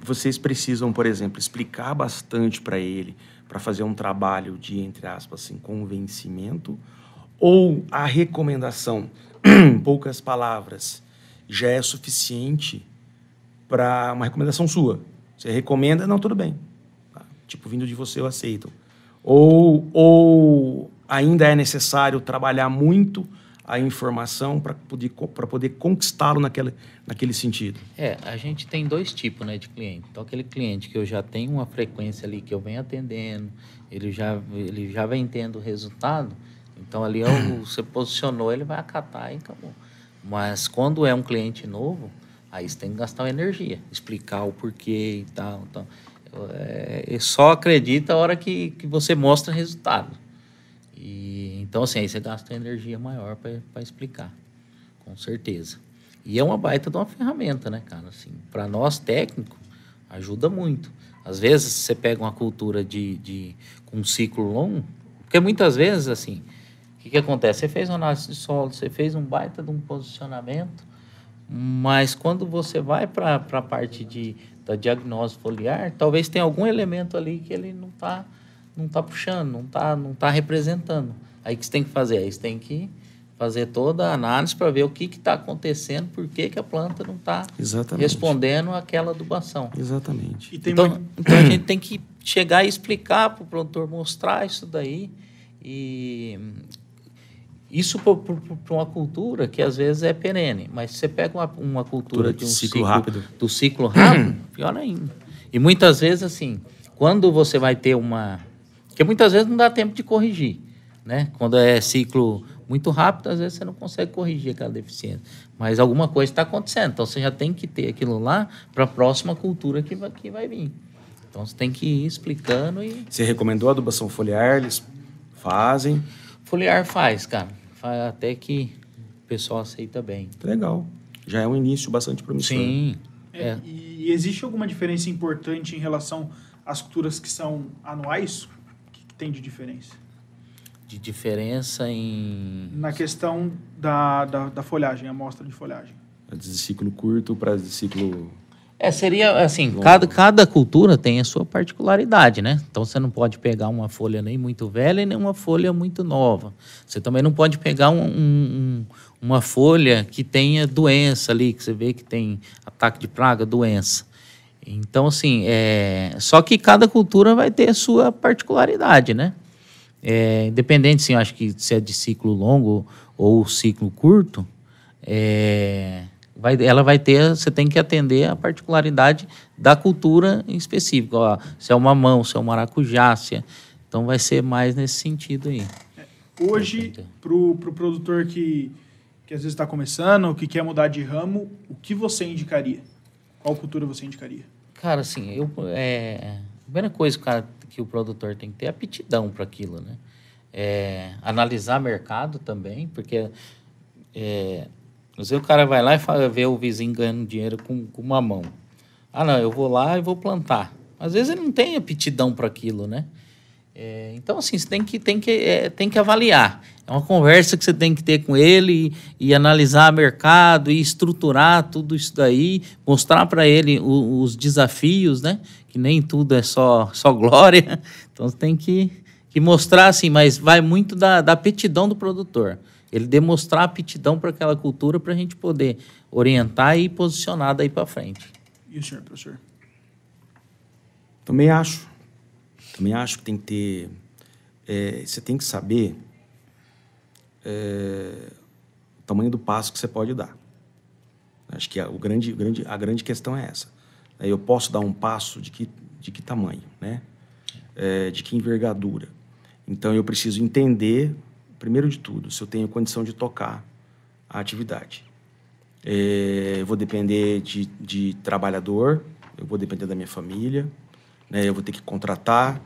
vocês precisam, por exemplo, explicar bastante para ele, para fazer um trabalho de, entre aspas, assim, convencimento, ou a recomendação, em poucas palavras, já é suficiente para uma recomendação sua? Você recomenda, não, tudo bem. Tá? Tipo, vindo de você, eu aceito. Ou ainda é necessário trabalhar muito a informação para poder conquistá-lo naquele sentido? A gente tem 2 tipos, né, de cliente. Então, aquele cliente que eu já tenho uma frequência ali que eu venho atendendo, ele já vem tendo resultado, então ali você posicionou, ele vai acatar e acabou. Mas quando é um cliente novo, aí você tem que gastar uma energia, explicar o porquê e tal. Então, só acredita a hora que você mostra resultado. Então, assim, aí você gasta uma energia maior para explicar, com certeza. E é uma baita de uma ferramenta, né, cara? Assim, para nós, técnicos, ajuda muito. Às vezes, você pega uma cultura com um ciclo longo, porque muitas vezes, assim, o que acontece? Você fez uma análise de solo, você fez um baita de um posicionamento, mas quando você vai para a parte da diagnose foliar, talvez tenha algum elemento ali que ele não tá puxando, não tá representando. Aí o que você tem que fazer? Aí você tem que fazer toda a análise para ver o que está acontecendo, por que a planta não está respondendo àquela adubação. Exatamente. Então a gente tem que chegar e explicar para o produtor, mostrar isso daí. E isso para uma cultura que às vezes é perene, mas se você pega uma cultura de um ciclo rápido, pior ainda. E muitas vezes, assim, quando você vai ter porque muitas vezes não dá tempo de corrigir, né? Quando é ciclo muito rápido, às vezes você não consegue corrigir aquela deficiência. Mas alguma coisa está acontecendo. Então, você já tem que ter aquilo lá para a próxima cultura que vai vir. Então, você tem que ir explicando e... Você recomendou a adubação foliar? Eles fazem? Foliar faz, cara. Faz até que o pessoal aceita bem. Legal. Já é um início bastante promissor. Sim. E existe alguma diferença importante em relação às culturas que são anuais? O que tem de diferença? De diferença na questão da folhagem, amostra de folhagem. De ciclo curto para ciclo... seria assim, cada cultura tem a sua particularidade, né? Então, você não pode pegar uma folha nem muito velha e nem uma folha muito nova. Você também não pode pegar uma folha que tenha doença ali, que você vê que tem ataque de praga, doença. Então, assim, só que cada cultura vai ter a sua particularidade, né? Independente, sim, eu acho que se é de ciclo longo ou ciclo curto, ela vai ter, você tem que atender a particularidade da cultura em específico. Ó, se é um mamão, se é um maracujá, então vai ser mais nesse sentido aí. Hoje, para o produtor que às vezes está começando, que quer mudar de ramo, o que você indicaria? Qual cultura você indicaria? Cara, assim, a primeira coisa, cara, que o produtor tem que ter aptidão para aquilo, né? Analisar mercado também, porque às vezes o cara vai lá e vê o vizinho ganhando dinheiro com mamão. Não, eu vou lá e vou plantar. Às vezes ele não tem aptidão para aquilo, né? Então, assim, você tem que avaliar. É uma conversa que você tem que ter com ele e analisar o mercado e estruturar tudo isso daí, mostrar para ele os desafios, né? Que nem tudo é só glória. Então, você tem que mostrar, assim, mas vai muito da aptidão do produtor. Ele demonstrar aptidão para aquela cultura para a gente poder orientar e posicionar daí para frente. E o senhor, professor? Também acho que tem que ter... você tem que saber o tamanho do passo que você pode dar. Acho que a grande questão é essa. Eu posso dar um passo de que tamanho, né? De que envergadura. Então, eu preciso entender, primeiro de tudo, se eu tenho condição de tocar a atividade. Eu vou depender de trabalhador, eu vou depender da minha família, né? Eu vou ter que contratar.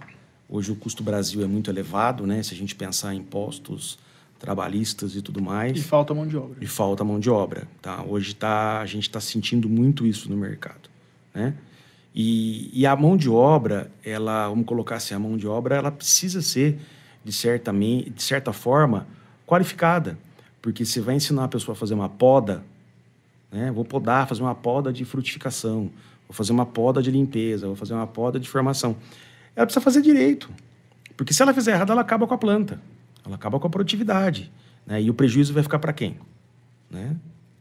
Hoje o custo do Brasil é muito elevado, né? Se a gente pensar em impostos, trabalhistas e tudo mais. E falta mão de obra. E falta mão de obra. Tá? Hoje a gente está sentindo muito isso no mercado. Né? E a mão de obra, vamos colocar assim, a mão de obra ela precisa ser, de certa forma, qualificada. Porque você vai ensinar a pessoa a fazer uma poda, né? Vou podar, fazer uma poda de frutificação, vou fazer uma poda de limpeza, vou fazer uma poda de formação. Ela precisa fazer direito. Porque se ela fizer errado, ela acaba com a planta. Ela acaba com a produtividade. Né? E o prejuízo vai ficar para quem? Né?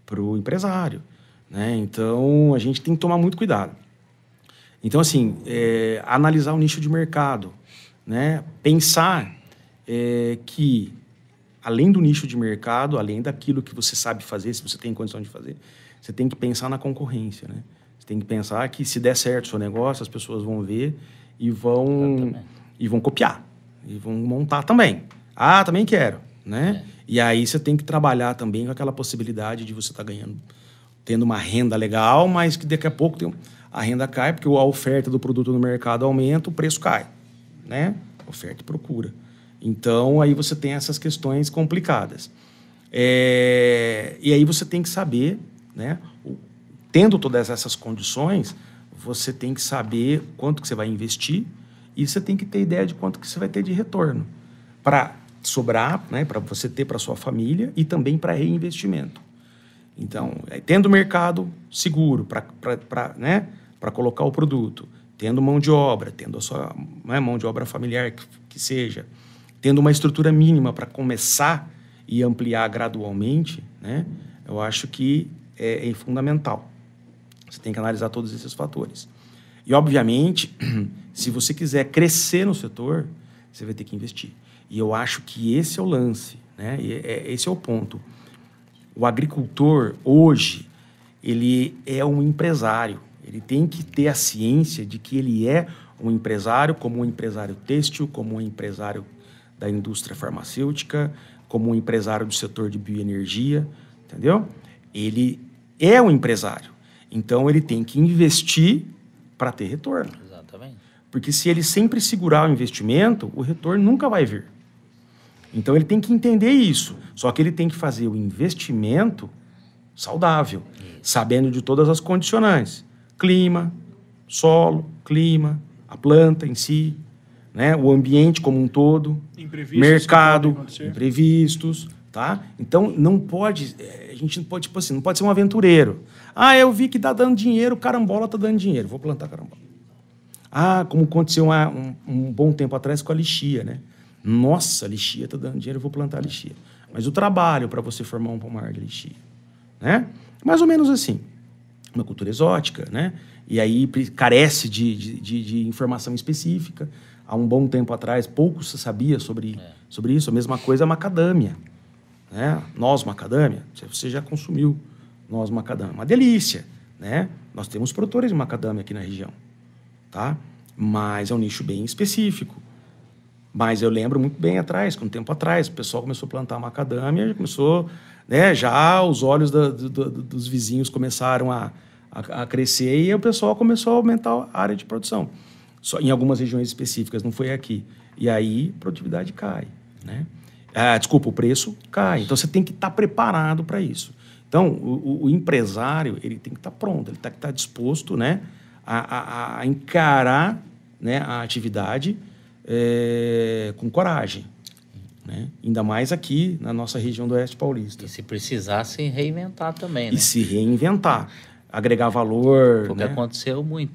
Para o empresário. Né? Então, a gente tem que tomar muito cuidado. Então, assim, analisar o nicho de mercado. Né? Pensar que, além do nicho de mercado, além daquilo que você sabe fazer, se você tem condição de fazer, você tem que pensar na concorrência. Né? Você tem que pensar que, se der certo o seu negócio, as pessoas vão ver e vão copiar. E vão montar também. Ah, também quero. Né? E aí você tem que trabalhar também com aquela possibilidade de você estar tendo uma renda legal, mas que daqui a pouco a renda cai, porque a oferta do produto no mercado aumenta, o preço cai. Né? Oferta e procura. Então, aí você tem essas questões complicadas. E aí você tem que saber, né? Tendo todas essas condições, você tem que saber quanto que você vai investir e você tem que ter ideia de quanto que você vai ter de retorno para sobrar, né? Para você ter para sua família e também para reinvestimento. Então, tendo mercado seguro para colocar o produto, tendo mão de obra, tendo a sua mão de obra familiar que seja, tendo uma estrutura mínima para começar e ampliar gradualmente, né? Eu acho que é fundamental. Você tem que analisar todos esses fatores. E, obviamente, se você quiser crescer no setor, você vai ter que investir. E eu acho que esse é o lance, né? Esse é o ponto. O agricultor, hoje, ele é um empresário. Ele tem que ter a ciência de que ele é um empresário, como um empresário têxtil, como um empresário da indústria farmacêutica, como um empresário do setor de bioenergia, entendeu? Ele é um empresário. Então, ele tem que investir para ter retorno. Exatamente. Porque se ele sempre segurar o investimento, o retorno nunca vai vir. Então, ele tem que entender isso. Só que ele tem que fazer o investimento saudável, sabendo de todas as condicionantes. Clima, solo, a planta em si, né? O ambiente como um todo, mercado, imprevistos, tá? Então, não pode, a gente não pode, tipo assim, não pode ser um aventureiro. Ah, eu vi que tá dando dinheiro, carambola tá dando dinheiro, vou plantar carambola. Ah, como aconteceu um bom tempo atrás com a lixia, né? Nossa, a lixia tá dando dinheiro, eu vou plantar a lixia. Mas o trabalho para você formar um pomar de lixia, né? Mais ou menos assim. Uma cultura exótica, né? E aí carece de informação específica. Há um bom tempo atrás, pouco se sabia sobre isso. A mesma coisa a macadâmia. Né? Noz macadâmia, você já consumiu noz macadâmia. Uma delícia. Né? Nós temos produtores de macadâmia aqui na região. Tá? Mas é um nicho bem específico. Mas eu lembro muito bem atrás, um tempo atrás, o pessoal começou a plantar macadâmia, começou, né, já os olhos dos vizinhos começaram a crescer e o pessoal começou a aumentar a área de produção. Só em algumas regiões específicas, não foi aqui. E aí a produtividade cai. Né? O preço cai. Então você tem que estar preparado para isso. Então o empresário ele tem que estar pronto, ele tem que estar disposto, né, a encarar, né, a atividade com coragem. Né? Ainda mais aqui na nossa região do Oeste Paulista. E se precisar, se reinventar também. E né? se reinventar. Agregar valor. Porque né? aconteceu muito.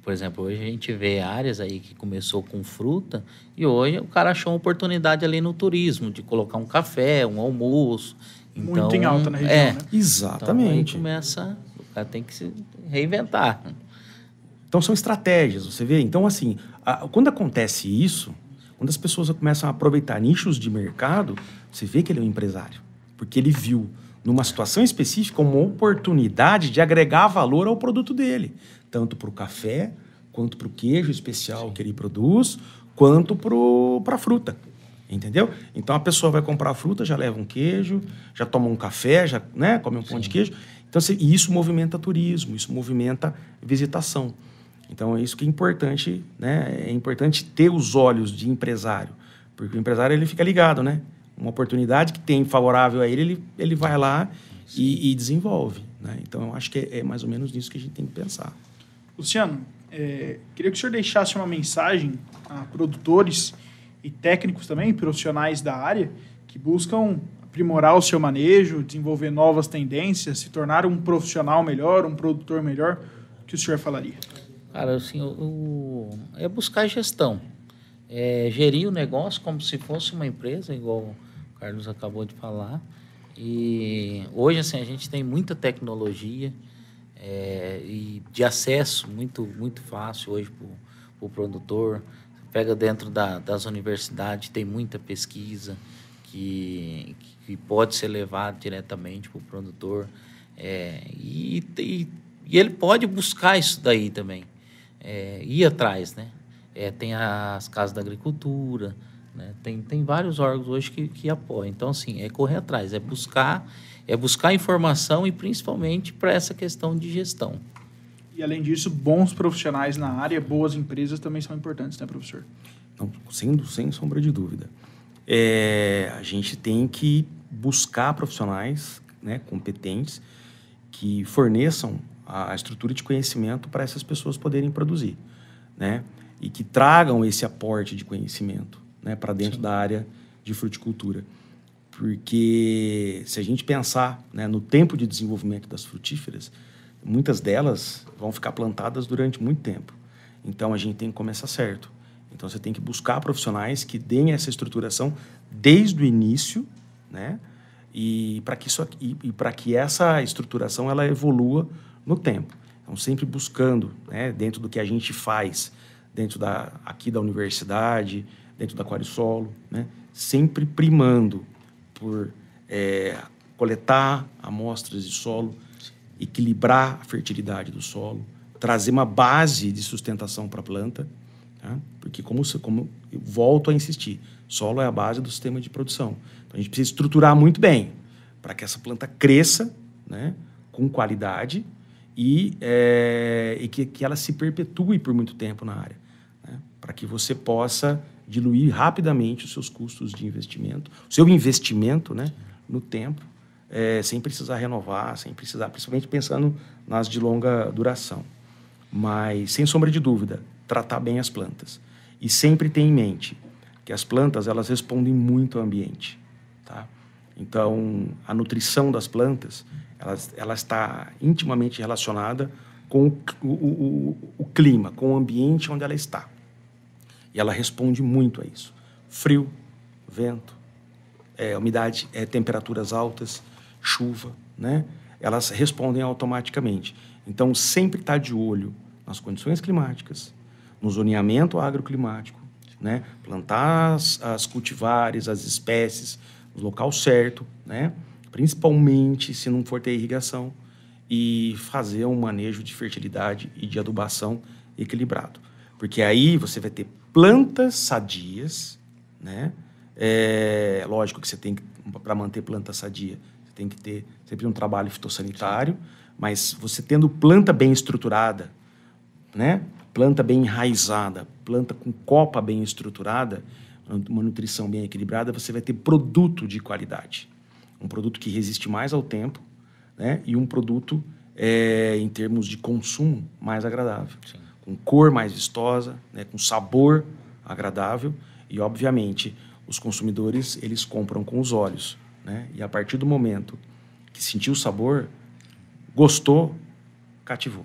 Por exemplo, hoje a gente vê áreas aí que começou com fruta e hoje o cara achou uma oportunidade ali no turismo, de colocar um café, um almoço. Muito então, em alta na região, né? Exatamente. Então, aí o cara tem que se reinventar. Então, são estratégias, você vê? Então, assim, quando acontece isso, quando as pessoas começam a aproveitar nichos de mercado, você vê que ele é um empresário. Porque ele viu, numa situação específica, uma oportunidade de agregar valor ao produto dele. Tanto para o café, quanto para o queijo especial que ele produz, quanto para a fruta. Entendeu? Então, a pessoa vai comprar a fruta, já leva um queijo, já toma um café, já, né, come um pão de queijo. Então, e isso movimenta turismo, isso movimenta visitação. Então, é isso que é importante, né? É importante ter os olhos de empresário Porque o empresário ele fica ligado, né? Uma oportunidade que tem favorável a ele vai lá e desenvolve, né? Então, eu acho que é mais ou menos nisso que a gente tem que pensar. Luciano, queria que o senhor deixasse uma mensagem a produtores e técnicos também, profissionais da área, que buscam aprimorar o seu manejo, desenvolver novas tendências, se tornar um profissional melhor, um produtor melhor. O que o senhor falaria? Cara, assim, é buscar gestão. Gerir o negócio como se fosse uma empresa, igual o Carlos acabou de falar. E hoje, assim, a gente tem muita tecnologia e de acesso muito, muito fácil hoje para o produtor. Pega dentro das universidades, tem muita pesquisa que pode ser levada diretamente para o produtor. E ele pode buscar isso daí também, ir atrás, né? Tem as casas da agricultura, né? Tem vários órgãos hoje que apoiam. Então, assim, correr atrás, buscar informação e principalmente para essa questão de gestão. E, além disso, bons profissionais na área, boas empresas também são importantes, né, professor? Não, sem sombra de dúvida. A gente tem que buscar profissionais, né, competentes que forneçam a estrutura de conhecimento para essas pessoas poderem produzir, né? E que tragam esse aporte de conhecimento, né, para dentro da área de fruticultura. Porque se a gente pensar, né, no tempo de desenvolvimento das frutíferas, muitas delas vão ficar plantadas durante muito tempo. Então, a gente tem que começar certo. Então, você tem que buscar profissionais que deem essa estruturação desde o início, né? E para que essa estruturação ela evolua no tempo. Então, sempre buscando, né, dentro do que a gente faz, dentro aqui da universidade, dentro da Qualisolo, né, sempre primando por coletar amostras de solo, equilibrar a fertilidade do solo, trazer uma base de sustentação para a planta, tá? Porque, como eu volto a insistir, solo é a base do sistema de produção. Então, a gente precisa estruturar muito bem para que essa planta cresça, né, com qualidade e que ela se perpetue por muito tempo na área, né, para que você possa diluir rapidamente os seus custos de investimento, o seu investimento, né, no tempo, sem precisar renovar, sem precisar, principalmente pensando nas de longa duração. Mas, sem sombra de dúvida, tratar bem as plantas. E sempre ter em mente que as plantas elas respondem muito ao ambiente, tá? Então, a nutrição das plantas ela está intimamente relacionada com o clima, com o ambiente onde ela está. E ela responde muito a isso. Frio, vento, umidade, temperaturas altas, chuva, né? Elas respondem automaticamente. Então, sempre estar de olho nas condições climáticas, no zoneamento agroclimático, né? Plantar as cultivares, as espécies no local certo, né? Principalmente se não for ter irrigação, e fazer um manejo de fertilidade e de adubação equilibrado. Porque aí você vai ter plantas sadias, né? Lógico que você tem que, para manter planta sadia, você tem que ter sempre um trabalho fitossanitário, mas você tendo planta bem estruturada, né? Planta bem enraizada, planta com copa bem estruturada, uma nutrição bem equilibrada, você vai ter produto de qualidade. Um produto que resiste mais ao tempo, né? E um produto, em termos de consumo, mais agradável. Sim. Com cor mais vistosa, né? Com sabor agradável e, obviamente, os consumidores eles compram com os olhos, né? E a partir do momento que sentiu o sabor, gostou, cativou.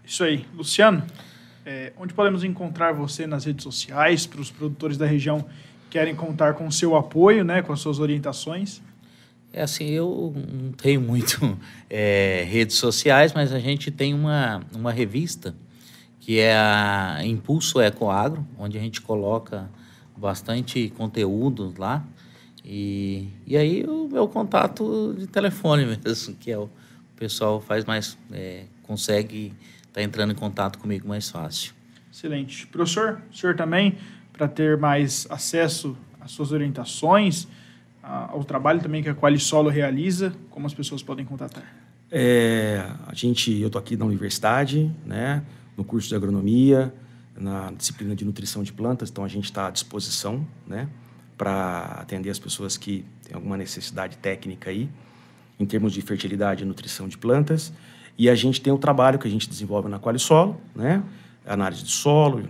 Isso aí. Luciano, onde podemos encontrar você nas redes sociais, para os produtores da região que querem contar com o seu apoio, né, com as suas orientações? Assim, eu não tenho muito redes sociais, mas a gente tem uma revista que é a Impulso Ecoagro, onde a gente coloca bastante conteúdo lá. E aí o meu contato de telefone mesmo, que o pessoal faz mais, consegue estar entrando em contato comigo mais fácil. Excelente. Professor, o senhor também, para ter mais acesso às suas orientações, ao trabalho também que a Qualisolo realiza, como as pessoas podem contatar? Eu estou aqui na universidade, né, no curso de agronomia, na disciplina de nutrição de plantas, então a gente está à disposição, né, para atender as pessoas que têm alguma necessidade técnica aí, em termos de fertilidade e nutrição de plantas. E a gente tem o trabalho que a gente desenvolve na Qualisolo, né, análise de solo,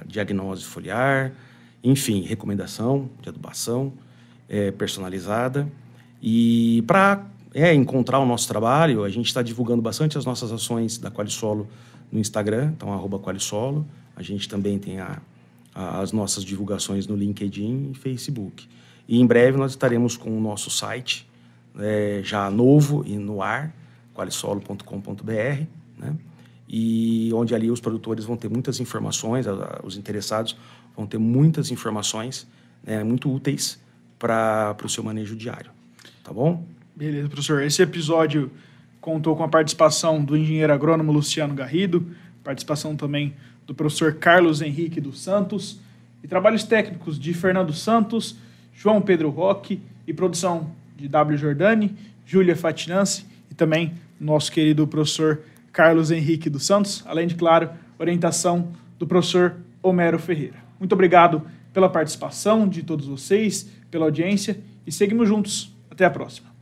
diagnose foliar, enfim, recomendação de adubação personalizada. E para encontrar o nosso trabalho, a gente está divulgando bastante as nossas ações da Qualisolo no Instagram, então @Qualisolo. A gente também tem as nossas divulgações no LinkedIn e Facebook. E em breve nós estaremos com o nosso site já novo e no ar, qualisolo.com.br, né? E onde ali os produtores vão ter muitas informações, os interessados vão ter muitas informações, né, muito úteis para o seu manejo diário. Tá bom? Beleza, professor. Esse episódio contou com a participação do engenheiro agrônomo Luciano Garrido, participação também do professor Carlos Henrique dos Santos e trabalhos técnicos de Fernando Santos, João Pedro Roque e produção de W. Jordani, Júlia Fatinanci e também nosso querido professor Carlos Henrique dos Santos, além de, claro, orientação do professor Homero Ferreira. Muito obrigado pela participação de todos vocês, pela audiência e seguimos juntos. Até a próxima.